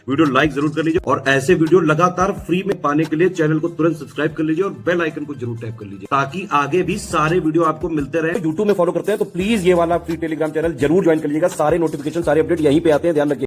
Video like जरूर कर लीजिए और ऐसे वीडियो लगातार फ्री में पाने के लिए चैनल को तुरंत सब्सक्राइब कर लीजिए और बेल आइकन को जरूर टैप कर लीजिए ताकि आगे भी सारे वीडियो आपको मिलते रहे। यूट्यूब में फॉलो करते हैं तो प्लीज ये वाला फ्री टेलीग्राम चैनल जरूर ज्वाइन कर लीजिएगा। सारे नोटिफिकेशन सारे अपडेट यहीं पे आते हैं, ध्यान रखिए।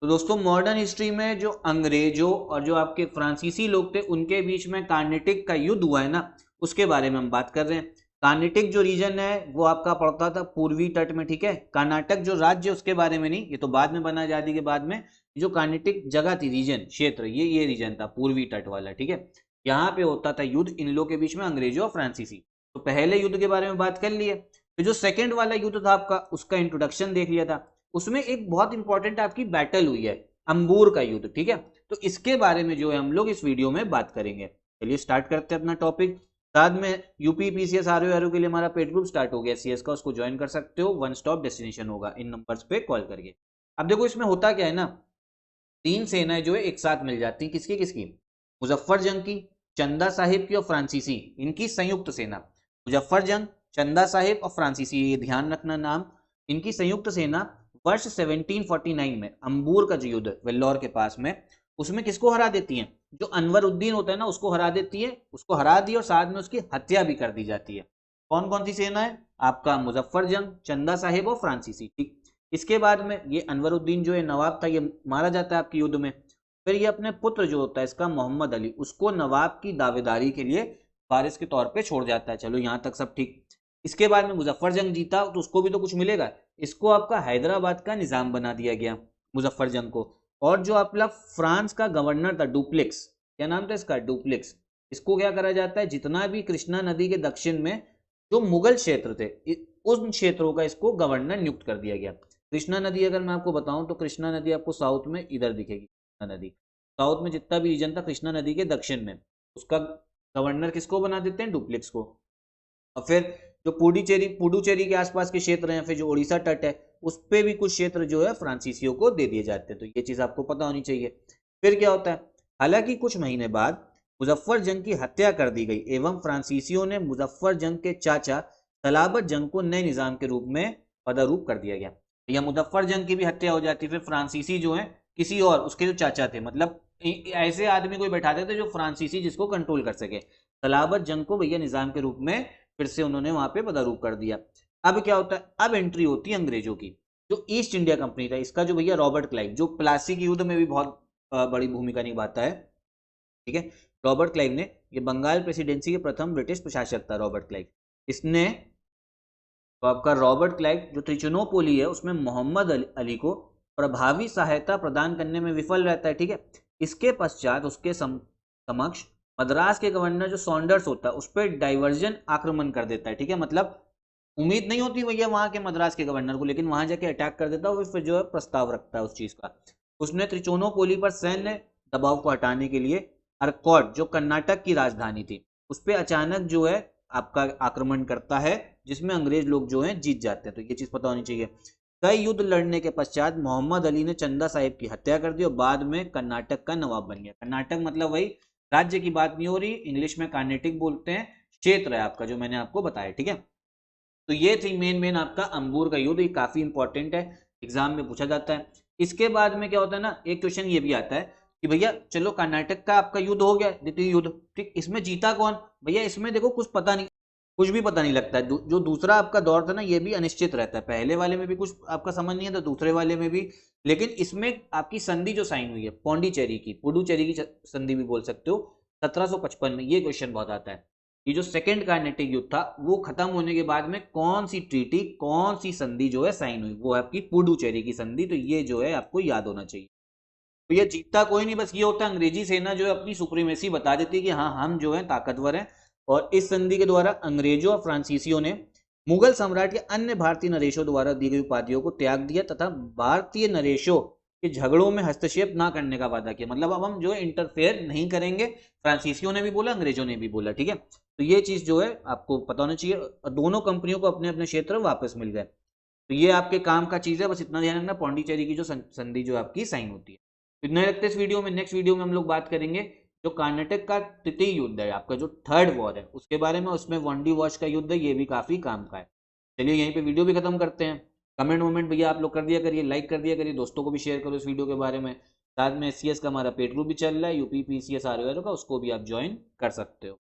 तो दोस्तों मॉडर्न हिस्ट्री में जो अंग्रेजों और जो आपके फ्रांसीसी लोग थे उनके बीच में कार्नेटिक का युद्ध हुआ है ना, उसके बारे में हम बात कर रहे हैं। कार्नेटिक जो रीजन है वो आपका पड़ता था पूर्वी तट में, ठीक है। कर्नाटक जो राज्य उसके बारे में नहीं, ये तो बाद में बना आजादी के बाद में। जो कार्नेटिक जगह थी, रीजन, क्षेत्र, ये रीजन था पूर्वी तट वाला, ठीक है। यहाँ पे होता था युद्ध इन लोगों के बीच में, अंग्रेजों और फ्रांसीसी। तो पहले युद्ध के बारे में बात कर लिए। तो जो सेकेंड वाला युद्ध था आपका, उसका इंट्रोडक्शन देख लिया था। उसमें एक बहुत इंपॉर्टेंट आपकी बैटल हुई है, अंबूर का युद्ध, ठीक है। तो इसके बारे में जो है हम लोग इस वीडियो में बात करेंगे। चलिए स्टार्ट करते हैं अपना टॉपिक। साथ में यूपी पीसीएस आरओ के लिए हमारा पेड ग्रुप स्टार्ट हो गया सीएस का, उसको ज्वाइन कर सकते हो। वन स्टॉप डेस्टिनेशन होगा इन नंबर्स पे कॉल करके। अब देखो इसमें होता क्या है ना, तीन सेनाएं जो है एक साथ मिल जाती हैं। किसकी किसकी? मुजफ्फर जंग की, चंदा साहिब की और फ्रांसीसी, इनकी संयुक्त सेना। मुजफ्फर जंग, चंदा साहिब और फ्रांसीसी, ये ध्यान रखना नाम। इनकी संयुक्त सेना वर्ष 1749 में अंबूर का जो युद्ध वेल्लोर के पास में, उसमें किसको हरा देती है? जो अनवरुद्दीन होता है ना, उसको हरा देती है। उसको हरा दी और साथ में उसकी हत्या भी कर दी जाती है। कौन कौन सी सेना है? आपका मुजफ्फर जंग, चंदा साहिब और फ्रांसीसी, ठीक। इसके बाद में ये अनवरुद्दीन जो है नवाब था, ये मारा जाता है आपके युद्ध में। फिर ये अपने पुत्र जो होता है इसका मोहम्मद अली, उसको नवाब की दावेदारी के लिए वारिस के तौर पे छोड़ जाता है। चलो यहाँ तक सब ठीक। इसके बाद में मुजफ्फर जंग जीता तो उसको भी तो कुछ मिलेगा। इसको आपका हैदराबाद का निजाम बना दिया गया, मुजफ्फर जंग को। और जो आपका फ्रांस का गवर्नर था डुप्लेक्स, क्या नाम था इसका? डुप्लेक्स। इसको क्या करा जाता है, जितना भी कृष्णा नदी के दक्षिण में जो मुगल क्षेत्र थे उन क्षेत्रों का इसको गवर्नर नियुक्त कर दिया गया। कृष्णा नदी अगर मैं आपको बताऊं तो कृष्णा नदी आपको साउथ में इधर दिखेगी। कृष्णा नदी साउथ में जितना भी रीजन था कृष्णा नदी के दक्षिण में, उसका गवर्नर किसको बना देते हैं? डुप्लेक्स को। और फिर जो पुडुचेरी के आसपास के क्षेत्र हैं, फिर जो उड़ीसा तट है उस पर भी कुछ क्षेत्र जो है फ्रांसीसियों को दे दिए जाते हैं। तो ये चीज आपको पता होनी चाहिए। फिर क्या होता है, हालांकि कुछ महीने बाद मुजफ्फर जंग की हत्या कर दी गई एवं फ्रांसीसियों ने मुजफ्फर जंग के चाचा सलाबत जंग को नए निजाम के रूप में पदारूप कर दिया गया। या मुजफ्फर जंग की भी हत्या हो जाती, फिर फ्रांसीसी जो है किसी और उसके जो चाचा थे, मतलब ऐसे आदमी को बैठाते थे जो फ्रांसीसी जिसको कंट्रोल कर सके। सलाबत जंग को भैया निजाम के रूप में फिर से उन्होंने वहां पे पदारूप कर दिया। अब क्या होता है, अब एंट्री होती है अंग्रेजों की। जो ईस्ट इंडिया कंपनी था, इसका जो भैया रॉबर्ट क्लाइव, जो प्लासी के युद्ध में भी बहुत बड़ी भूमिका निभाता है, ठीक है। रॉबर्ट क्लाइव ने, ये बंगाल प्रेसिडेंसी के प्रथम ब्रिटिश प्रशासक था रॉबर्ट क्लाइव। इसने, तो आपका रॉबर्ट क्लाइव जो त्रिचुनोपोली है उसमें मोहम्मद अली को प्रभावी सहायता प्रदान करने में विफल रहता है, ठीक है। इसके पश्चात उसके समक्ष मद्रास के गवर्नर जो सॉन्डर्स होता है उस पर डाइवर्जन आक्रमण कर देता है, ठीक है। मतलब उम्मीद नहीं होती भैया वहां के मद्रास के गवर्नर को, लेकिन वहां जाके अटैक कर देता है। फिर जो है प्रस्ताव रखता है उस चीज का। उसने त्रिचुनोपोली पर सैन्य दबाव को हटाने के लिए अर्कॉट जो कर्नाटक की राजधानी थी उस पर अचानक जो है आपका आक्रमण करता है, जिसमें अंग्रेज लोग जो हैं जीत जाते हैं। तो ये चीज पता होनी चाहिए। कई युद्ध लड़ने के पश्चात मोहम्मद अली ने चंदा साहिब की हत्या कर दी और बाद में कर्नाटक का नवाब बन गया। कर्नाटक मतलब वही राज्य की बात नहीं हो रही, इंग्लिश में कार्नेटिक बोलते हैं, क्षेत्र है आपका जो मैंने आपको बताया, ठीक है। तो ये थी मेन आपका अंबूर का युद्ध, ये काफी इंपॉर्टेंट है, एग्जाम में पूछा जाता है। इसके बाद में क्या होता है ना, एक क्वेश्चन ये भी आता है कि भैया चलो कर्नाटक का आपका युद्ध हो गया, द्वितीय युद्ध, ठीक। इसमें जीता कौन? भैया इसमें देखो कुछ पता नहीं, कुछ भी पता नहीं लगता है। जो दूसरा आपका दौर था ना, ये भी अनिश्चित रहता है। पहले वाले में भी कुछ आपका समझ नहीं आता, दूसरे वाले में भी। लेकिन इसमें आपकी संधि जो साइन हुई है पौंडीचेरी की, पुडुचेरी की संधि भी बोल सकते हो, 1755 में, ये क्वेश्चन बहुत आता है। ये जो सेकेंड कार्नेटिक युद्ध था वो खत्म होने के बाद में कौन सी ट्रीटी, कौन सी संधि जो है साइन हुई, वो है आपकी पुडुचेरी की संधि। तो ये जो है आपको याद होना चाहिए। तो ये जीतता कोई नहीं, बस ये होता है अंग्रेजी सेना जो है अपनी सुप्रीमेसी बता देती है कि हाँ हम जो है ताकतवर हैं। और इस संधि के द्वारा अंग्रेजों और फ्रांसीसियों ने मुगल सम्राट के अन्य भारतीय नरेशों द्वारा दी गई उपाधियों को त्याग दिया तथा भारतीय नरेशों के झगड़ों में हस्तक्षेप ना करने का वादा किया। मतलब अब हम जो है इंटरफेयर नहीं करेंगे, फ्रांसीसियों ने भी बोला, अंग्रेजों ने भी बोला, ठीक है। तो ये चीज जो है आपको पता होना चाहिए। दोनों कंपनियों को अपने अपने क्षेत्र वापस मिल गए। तो ये आपके काम का चीज है, बस इतना ध्यान रखना, पौंडीचेरी की जो संधि जो आपकी साइन होती है। इतना रखते इस वीडियो में। नेक्स्ट वीडियो में हम लोग बात करेंगे जो कर्नाटक का तृतीय युद्ध है, आपका जो थर्ड वॉर है उसके बारे में। उसमें वनडी वॉच का युद्ध है, ये भी काफी काम का है। चलिए यहीं पे वीडियो भी खत्म करते हैं। कमेंट वमेंट भैया आप लोग कर दिया करिए, लाइक कर दिया करिए, दोस्तों को भी शेयर करो इस वीडियो के बारे में। साथ में SCS का हमारा पेड ग्रुप भी चल रहा है, UP PCS ROR का, उसको भी आप ज्वाइन कर सकते हो।